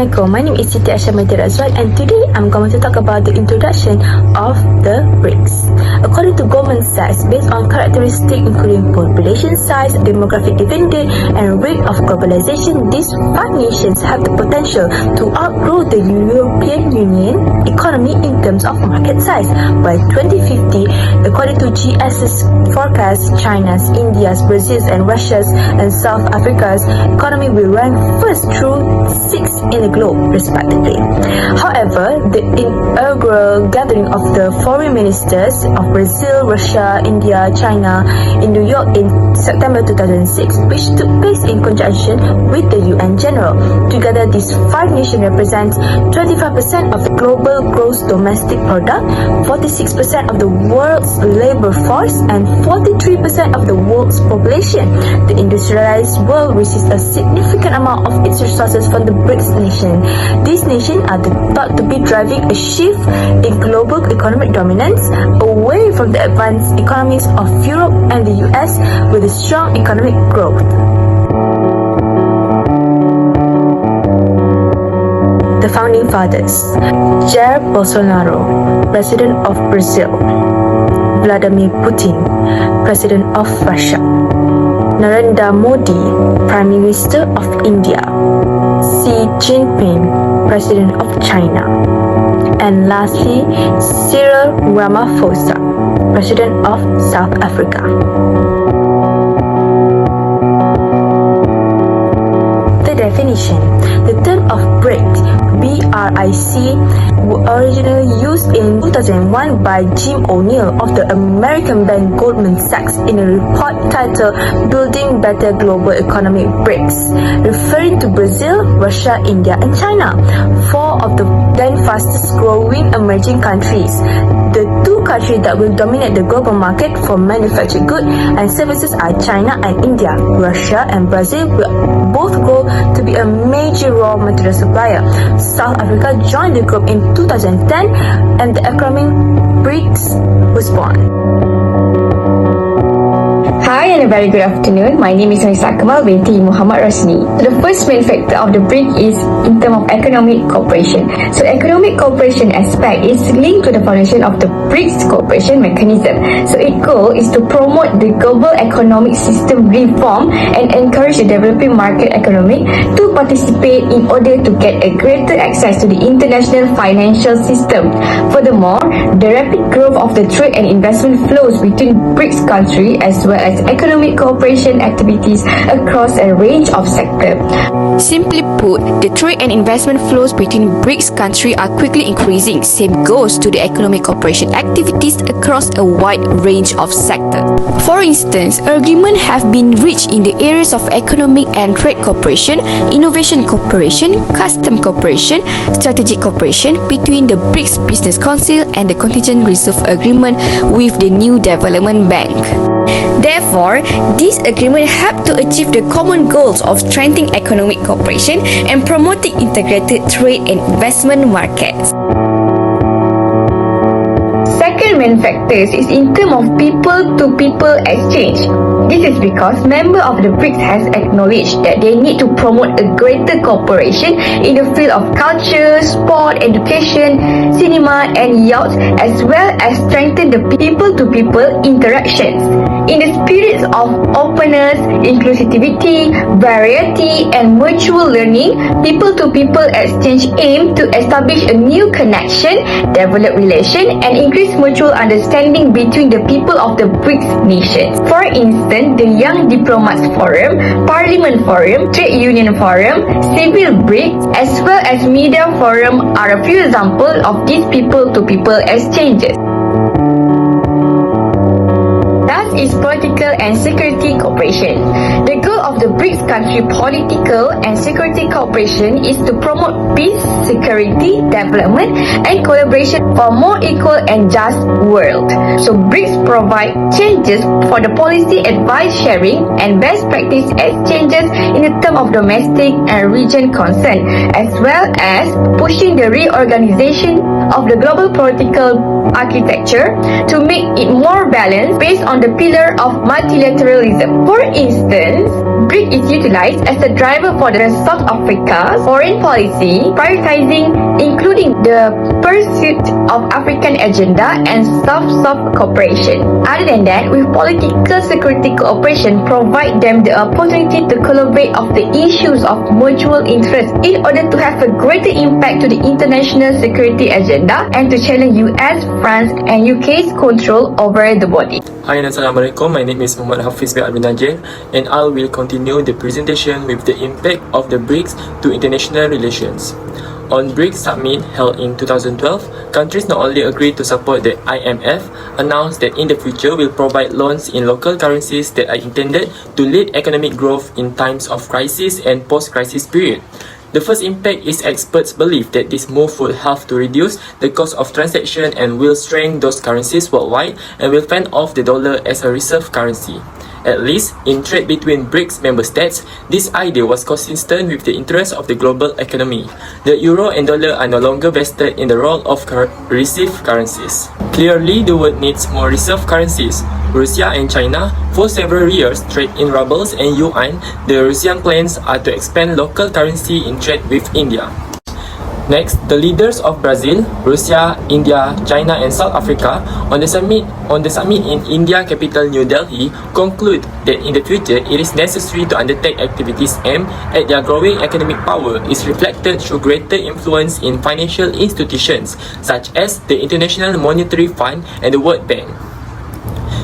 Assalamualaikum, my name is Siti Ashamati Razwan and today I'm going to talk about the introduction of the Brics. According to Goldman Sachs, based on characteristics including population size, demographic dividend and rate of globalization, these five nations have the potential to outgrow the European Union economy in terms of market size. By 2050, according to GS's forecast, China's, India's, Brazil's and Russia's and South Africa's economy will rank first through 6 in the globe, respectively. However, the inaugural gathering of the foreign ministers of Brazil, Russia, India, China in New York in September 2006, which took place in conjunction with the UN General. Together, these five nations represent 25% of the global gross domestic product, 46% of the world's labor force, and 43% of the world's population. The industrialized world receives a significant amount of its resources from the Brics nation. These nations are thought to be driving a shift in global economic dominance away from the advanced economies of Europe and the US with a strong economic growth. The Founding Fathers: Jair Bolsonaro, President of Brazil; Vladimir Putin, President of Russia; Narendra Modi, Prime Minister of India; Xi Jinping, President of China; and lastly, Cyril Ramaphosa, President of South Africa. The definition: the term of BRIC, B-R-I-C, was originally used in 2001 by Jim O'Neill of the American bank Goldman Sachs in a report titled Building Better Global Economic Brics, referring to Brazil, Russia, India and China, four of the then fastest growing emerging countries. The two countries that will dominate the global market for manufactured goods and services are China and India. Russia and Brazil will both grow to be a major raw material supplier. South Africa joined the group in 2010 and the acronym BRICS was born. Hi and a very good afternoon. My name is Nisa Kamal binti Muhammad Rosni. So the first main factor of the BRIC is in terms of economic cooperation. So economic cooperation aspect is linked to the foundation of the BRICS cooperation mechanism. So its goal is to promote the global economic system reform and encourage the developing market economy to participate in order to get a greater access to the international financial system. Furthermore, the rapid growth of the trade and investment flows between BRICS countries as well as economic cooperation activities across a range of sectors. Simply put, the trade and investment flows between BRICS countries are quickly increasing. Same goes to the economic cooperation activities across a wide range of sectors. For instance, agreements have been reached in the areas of economic and trade cooperation, innovation cooperation, custom cooperation, strategic cooperation between the BRICS Business Council and the Contingent Reserve Agreement with the New Development Bank. Therefore, this agreement helped to achieve the common goals of strengthening economic cooperation and promoting integrated trade and investment markets. Second main factors is in terms of people-to-people exchange. This is because members of the BRICS has acknowledged that they need to promote a greater cooperation in the field of culture, sport, education, cinema and yachts, as well as strengthen the people-to-people interactions. In the spirit of openness, inclusivity, variety and mutual learning, people-to-people exchange aim to establish a new connection, develop relation and increase mutual understanding between the people of the BRICS nations. For instance, the Young Diplomats Forum, Parliament Forum, Trade Union Forum, Civil BRICS, as well as Media Forum are a few examples of these people-to-people exchanges. Is political and security cooperation. The goal of the BRICS country political and security cooperation is to promote peace, security, development and collaboration for a more equal and just world. So BRICS provide changes for the policy advice sharing and best practice exchanges in the term of domestic and region concern, as well as pushing the reorganization of the global political architecture to make it more balanced based on the pillar of multilateralism. For instance, BRIC is utilized as a driver for the South Africa's foreign policy, prioritizing including the pursuit of African agenda and South-South cooperation. Other than that, with political security cooperation provide them the opportunity to collaborate of the issues of mutual interest in order to have a greater impact to the international security agenda and to challenge US, France and UK's control over the body. Hi and Assalamualaikum, my name is Muhammad Hafiz bin Abdul Najir and I will continue the presentation with the impact of the BRICS to international relations. On BRICS Summit held in 2012, countries not only agreed to support the IMF, announced that in the future will provide loans in local currencies that are intended to lead economic growth in times of crisis and post-crisis period. The first impact is experts believe that this move will help to reduce the cost of transaction and will strengthen those currencies worldwide and will fend off the dollar as a reserve currency. At least, in trade between BRICS member states, this idea was consistent with the interests of the global economy. The euro and dollar are no longer vested in the role of reserve currencies. Clearly, the world needs more reserve currencies. Russia and China, for several years, trade in rubles and yuan. The Russian plans are to expand local currency in trade with India. Next, the leaders of Brazil, Russia, India, China and South Africa on the summit in India capital New Delhi conclude that in the future it is necessary to undertake activities aimed at their growing economic power is reflected through greater influence in financial institutions such as the International Monetary Fund and the World Bank.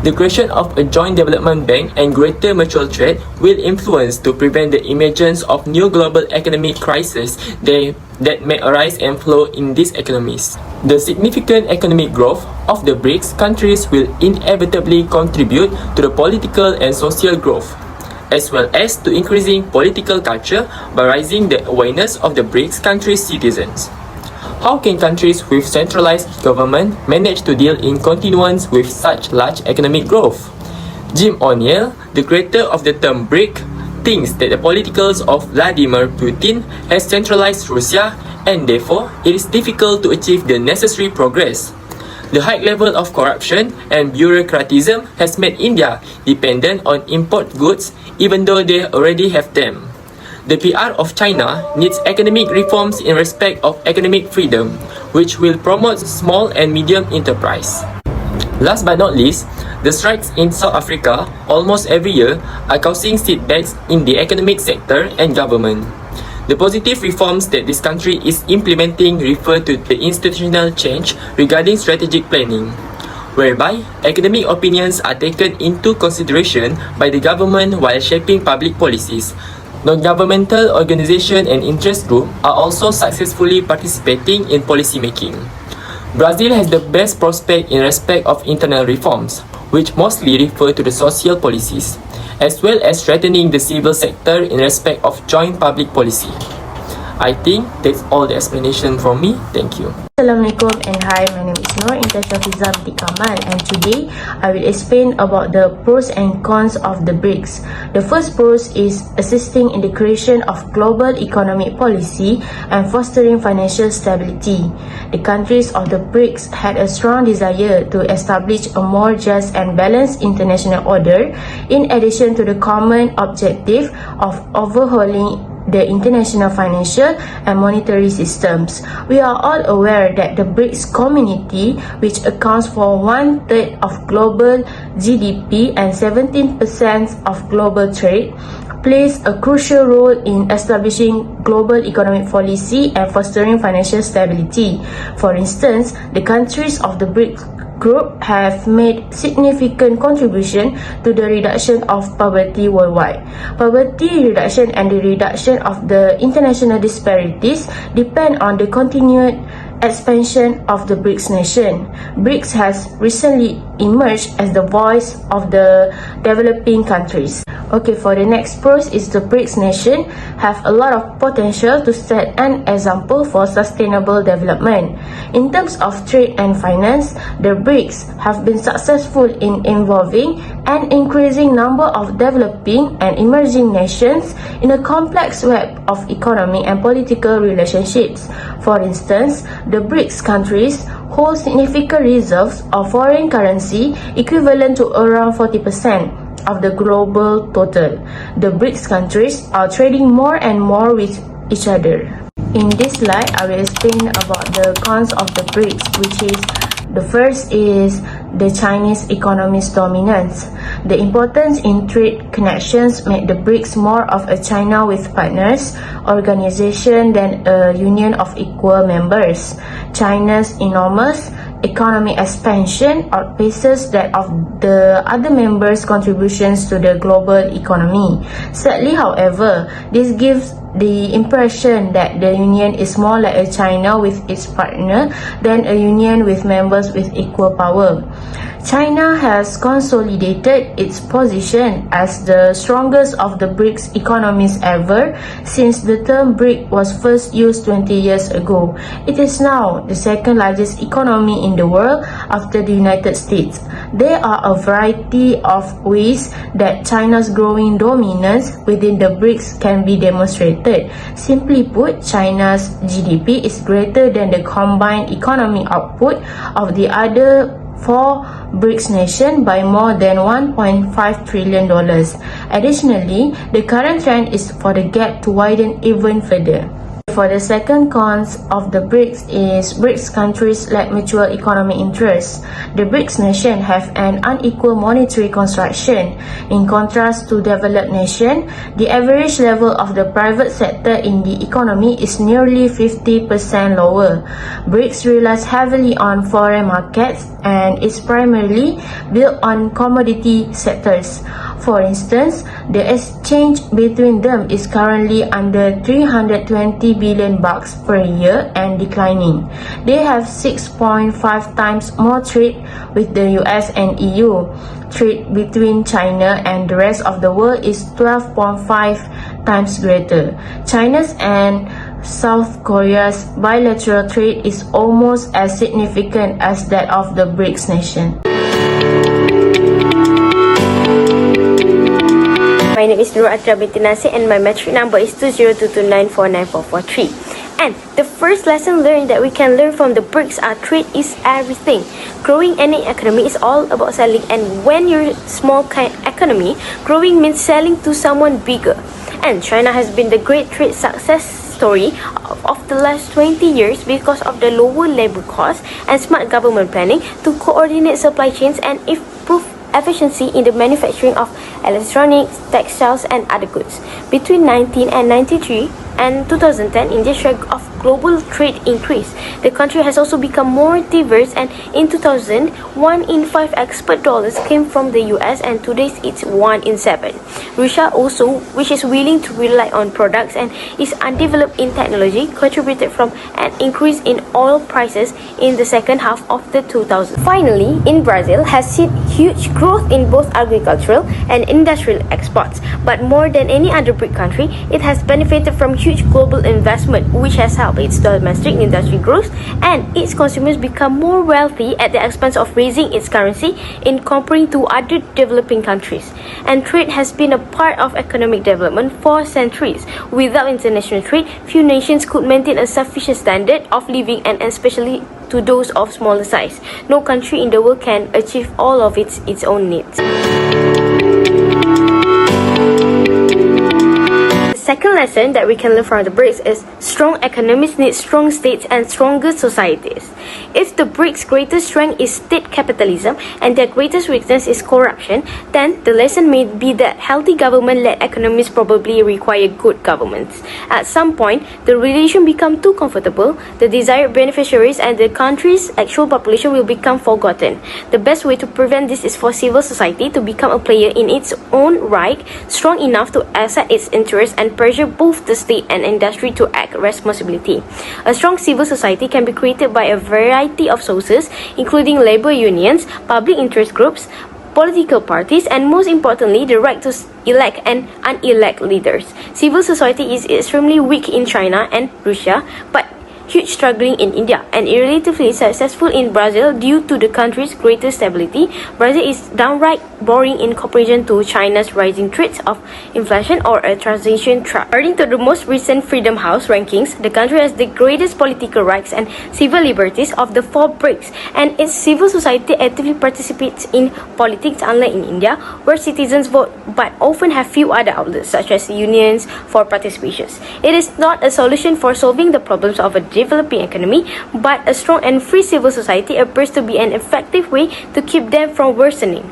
The creation of a joint development bank and greater mutual trade will influence to prevent the emergence of new global economic crises that may arise and flow in these economies. The significant economic growth of the BRICS countries will inevitably contribute to the political and social growth, as well as to increasing political culture by raising the awareness of the BRICS countries' citizens. How can countries with centralized government manage to deal in continuance with such large economic growth? Jim O'Neill, the creator of the term BRIC, thinks that the politicals of Vladimir Putin has centralized Russia and therefore it is difficult to achieve the necessary progress. The high level of corruption and bureaucratism has made India dependent on import goods even though they already have them. The PR of China needs economic reforms in respect of economic freedom, which will promote small and medium enterprise. Last but not least, the strikes in South Africa almost every year are causing setbacks in the economic sector and government. The positive reforms that this country is implementing refer to the institutional change regarding strategic planning, whereby economic opinions are taken into consideration by the government while shaping public policies. Non-governmental organizations and interest groups are also successfully participating in policy making. Brazil has the best prospect in respect of internal reforms, which mostly refer to the social policies, as well as strengthening the civil sector in respect of joint public policy. I think that's all the explanation from me. Thank you. Assalamualaikum and hi, my name is Noor Intasha Fizam binti Kamal and today I will explain about the pros and cons of the BRICS. The first pros is assisting in the creation of global economic policy and fostering financial stability. The countries of the BRICS had a strong desire to establish a more just and balanced international order in addition to the common objective of overhauling the international financial and monetary systems. We are all aware that the BRICS community, which accounts for 1/3 of global GDP and 17% of global trade, plays a crucial role in establishing global economic policy and fostering financial stability. For instance, the countries of the BRICS group have made significant contribution to the reduction of poverty worldwide. Poverty reduction and the reduction of the international disparities depend on the continued expansion of the BRICS nation. BRICS has recently emerged as the voice of the developing countries. Okay, for the next pros is the BRICS nation have a lot of potential to set an example for sustainable development. In terms of trade and finance, the BRICS have been successful in involving an increasing number of developing and emerging nations in a complex web of economic and political relationships. For instance, the BRICS countries hold significant reserves of foreign currency equivalent to around 40%. of the global total. The BRICS countries are trading more and more with each other. In this slide, I will explain about the cons of the BRICS, which is the first is the Chinese economy's dominance. The importance in trade connections make the BRICS more of a China with partners organization than a union of equal members. China's enormous economic expansion outpaces that of the other members' contributions to the global economy. Sadly, however, this gives the impression that the union is more like a China with its partner than a union with members with equal power. China has consolidated its position as the strongest of the BRICS economies ever since the term BRIC was first used 20 years ago. It is now the second largest economy in the world after the United States. There are a variety of ways that China's growing dominance within the BRICS can be demonstrated. Simply put, China's GDP is greater than the combined economic output of the other four BRICS nations by more than $1.5 trillion. Additionally, the current trend is for the gap to widen even further. For the second cons of the BRICS is BRICS countries lack mutual economic interests. The BRICS nations have an unequal monetary construction. In contrast to developed nations, the average level of the private sector in the economy is nearly 50% lower. BRICS relies heavily on foreign markets and is primarily built on commodity sectors. For instance, the exchange between them is currently under 320 billion bucks per year and declining. They have 6.5 times more trade with the US and EU. Trade between China and the rest of the world is 12.5 times greater. China's and South Korea's bilateral trade is almost as significant as that of the BRICS nation. My name is Nur Atra binti Nasir and my metric number is 2022949443. And the first lesson learned that we can learn from the BRICS are trade is everything. Growing any economy is all about selling, and when you're a small economy, growing means selling to someone bigger. And China has been the great trade success story of the last 20 years because of the lower labor costs and smart government planning to coordinate supply chains and improve efficiency in the manufacturing of electronics, textiles, and other goods. Between 1993 and 2010, India's share of global trade increased. The country has also become more diverse, and in 2000, 1 in 5 export dollars came from the US, and today it's 1 in 7. Russia also, which is willing to rely on products and is undeveloped in technology, contributed from an increase in oil prices in the second half of the 2000s. Finally, in Brazil has seen huge growth in both agricultural and industrial exports, but more than any other BRIC country, it has benefited from huge global investment, which has helped its domestic industry growth and its consumers become more wealthy at the expense of raising its currency in comparing to other developing countries. And trade has been a part of economic development for centuries. Without international trade, few nations could maintain a sufficient standard of living, and especially to those of smaller size. No country in the world can achieve all of its own needs. Second lesson that we can learn from the BRICS is strong economies need strong states and stronger societies. If the BRICS' greatest strength is state capitalism and their greatest weakness is corruption, then the lesson may be that healthy government-led economies probably require good governments. At some point, the relation become too comfortable, the desired beneficiaries and the country's actual population will become forgotten. The best way to prevent this is for civil society to become a player in its own right, strong enough to assert its interests and pressure both the state and industry to act responsibly. A strong civil society can be created by a variety of sources, including labor unions, public interest groups, political parties, and most importantly, the right to elect and unelect leaders. Civil society is extremely weak in China and Russia, but huge struggling in India and relatively successful in Brazil due to the country's greater stability. Brazil is downright boring in comparison to China's rising threats of inflation or a transition trap. According to the most recent Freedom House rankings, the country has the greatest political rights and civil liberties of the 4 BRICS, and its civil society actively participates in politics, unlike in India, where citizens vote but often have few other outlets such as unions for participations. It is not a solution for solving the problems of a developing economy, but a strong and free civil society appears to be an effective way to keep them from worsening.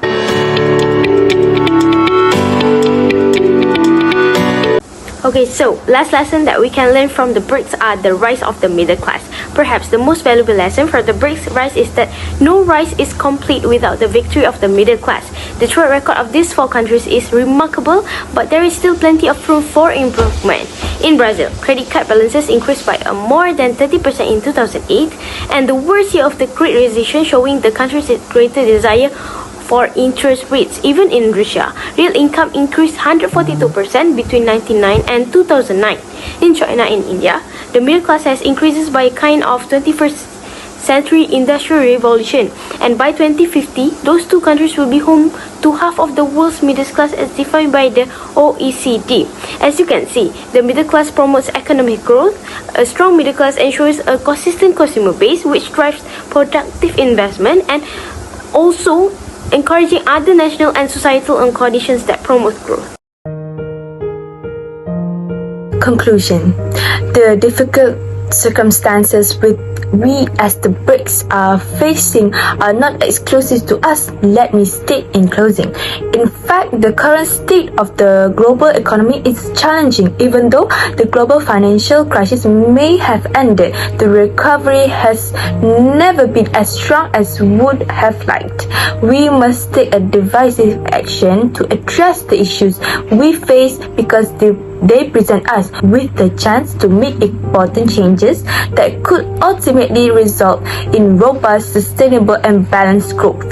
Okay, so last lesson that we can learn from the BRICS are the rise of the middle class. Perhaps the most valuable lesson for the BRICS rise is that no rise is complete without the victory of the middle class. The track record of these 4 countries is remarkable, but there is still plenty of room for improvement. In Brazil, credit card balances increased by more than 30% in 2008, and the worst year of the Great Recession, showing the country's greater desire for interest rates. Even in Russia, real income increased 142% between 1999 and 2009. In China and India, the middle class has increases by a kind of 21st century industrial revolution, and by 2050, those 2 countries will be home to half of the world's middle class as defined by the OECD. As you can see, the middle class promotes economic growth. A strong middle class ensures a consistent consumer base which drives productive investment, and also encouraging other national and societal conditions that promote growth. Conclusion. The difficult circumstances with we as the BRICS are facing are not exclusive to us, let me state in closing. In fact, the current state of the global economy is challenging. Even though the global financial crisis may have ended, the recovery has never been as strong as would have liked. We must take a decisive action to address the issues we face because they present us with the chance to make important changes that could ultimately result in robust, sustainable and balanced growth.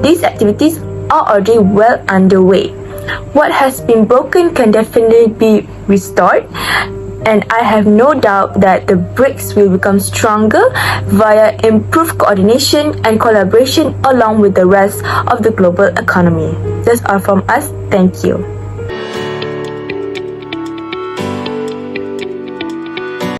These activities are already well underway. What has been broken can definitely be restored, and I have no doubt that the BRICS will become stronger via improved coordination and collaboration along with the rest of the global economy. That's all from us. Thank you.